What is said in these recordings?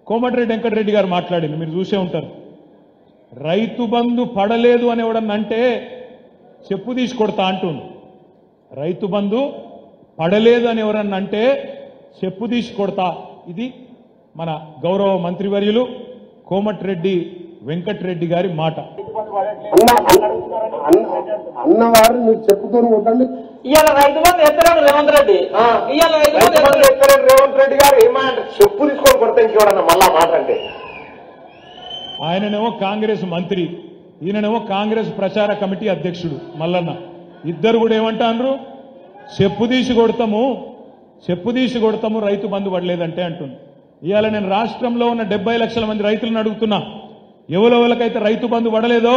కోమటిరెడ్డి వెంకటరెడ్డి గారు మాట్లాడింది మీరు చూసే ఉంటారు. రైతు బంధు పడలేదు అని ఎవడన్నా అంటే చెప్పు తీసి కొడతా అంటుండు. రైతు బంధు పడలేదు అని ఎవరన్నా అంటే చెప్పు తీసి కొడతా. ఇది మన గౌరవ మంత్రివర్యులు కోమటిరెడ్డి వెంకటరెడ్డి గారి మాట. అన్నవారు మీరు చెప్పుతూనే ఉండండి. ఇవాళ రైతు బంధు ఎత్తలేడు రేవంత్ రెడ్డి. ఇవాళ రైతు బంధు ఎత్తలేడు రేవంత్ రెడ్డి గారు ఏమంటారు? చెప్పు తీసుకొని కొడతా ఇంకోడన్నా మళ్ళా మాట అంటే. ఆయననేమో కాంగ్రెస్ మంత్రి, ఈయననేమో కాంగ్రెస్ ప్రచార కమిటీ అధ్యక్షుడు మల్లన్న. ఇద్దరు కూడా ఏమంటారు? చెప్పు తీసి కొడతాము రైతు బంధు పడలేదంటే అంటుంది. ఇవాళ నేను రాష్ట్రంలో ఉన్న 70 లక్షల మంది రైతులను అడుగుతున్నా, ఎవరెవరికైతే రైతు బంధు పడలేదో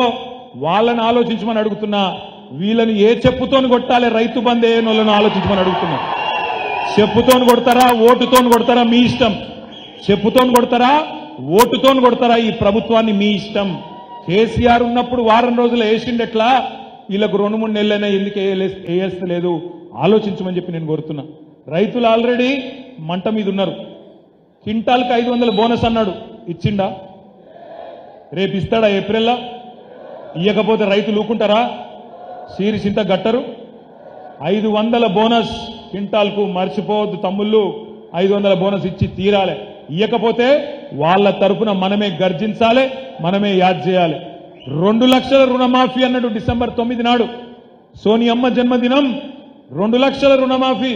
వాళ్ళని ఆలోచించమని అడుగుతున్నా. వీళ్ళని ఏ చెప్పుతోని కొట్టాలి రైతు బంధు ఏ వాళ్ళని ఆలోచించమని అడుగుతున్నా. చెప్పుతోని కొడతారా, ఓటుతోని కొడతారా మీ ఇష్టం. చెప్పుతోని కొడతారా, ఓటుతోని కొడతారా ఈ ప్రభుత్వాన్ని మీ ఇష్టం. కేసీఆర్ ఉన్నప్పుడు వారం రోజులు వేసిండెట్లా, వీళ్ళకు 2-3 నెలలైనా ఎందుకు వేయలేదు ఆలోచించమని చెప్పి నేను కోరుతున్నా. రైతులు ఆల్రెడీ మంట మీద ఉన్నారు. క్వింటాల్కి 500 బోనస్ అన్నాడు, ఇచ్చిండా? రేపు ఇస్తాడా ఏప్రిల్లో? ఇయ్యకపోతే రైతులు ఊకుంటారా? సీరిసింత గట్టరు. 500 బోనస్ క్వింటాల్కు మర్చిపోవద్దు తమ్ముళ్ళు. 500 బోనస్ ఇచ్చి తీరాలి. ఇయ్యకపోతే వాళ్ళ తరపున మనమే గర్జించాలి, మనమే యాద్ చేయాలి. 2 లక్షల రుణమాఫీ అన్నాడు డిసెంబర్ 9 నాడు, సోనియమ్మ జన్మదినం. 2 లక్షల రుణమాఫీ.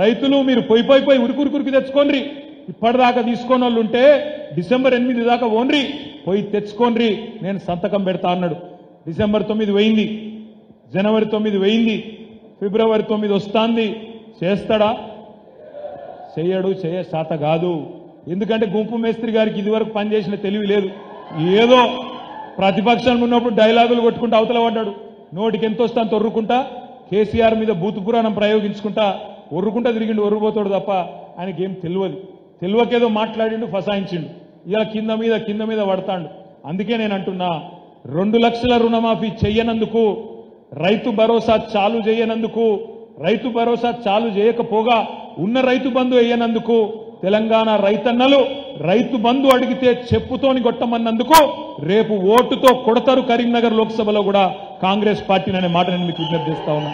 రైతులు మీరు పోయి ఉరికి తెచ్చుకోండి. ఇప్పటిదాకా తీసుకొని వాళ్ళు ఉంటే డిసెంబర్ 8 దాకా ఓన్రి పోయి తెచ్చుకోండి, నేను సంతకం పెడతా అన్నాడు. డిసెంబర్ 9 పోయింది, జనవరి 9 పోయింది, ఫిబ్రవరి 9 వస్తాంది. చేస్తాడా? చెయ్యడు, శాత కాదు. ఎందుకంటే గుంపు మేస్త్రి గారికి ఇదివరకు పనిచేసిన తెలివి లేదు. ఏదో ప్రతిపక్షంలో ఉన్నప్పుడు డైలాగులు కొట్టుకుంటూ అవతల పడ్డాడు. నోటికి ఎంత వస్తే అంత ఒర్రుకుంటా, కేసీఆర్ మీద బూతు పురాణం ప్రయోగించుకుంటా ఒర్రుకుంటా తిరిగిండు, ఒర్రుపోతాడు తప్ప ఆయనకేం తెలియకేదో మాట్లాడిండు, ఫసాయించిండు. ఇలా కింద మీద పడతాడు. అందుకే నేను అంటున్నా, 2 లక్షల రుణమాఫీ చెయ్యనందుకు, రైతు భరోసా చాలు చేయనందుకు, రైతు భరోసా చాలు చేయకపోగా ఉన్న రైతు బంధు వేయనందుకు, తెలంగాణ రైతన్నలు రైతు బంధు అడిగితే చెప్పుతోని కొట్టమన్నందుకు రేపు ఓటుతో కొడతారు కరీంనగర్ లోక్సభలో కూడా కాంగ్రెస్ పార్టీని అనే మాట నేను మీకు విజ్ఞప్తి చేస్తా ఉన్నా.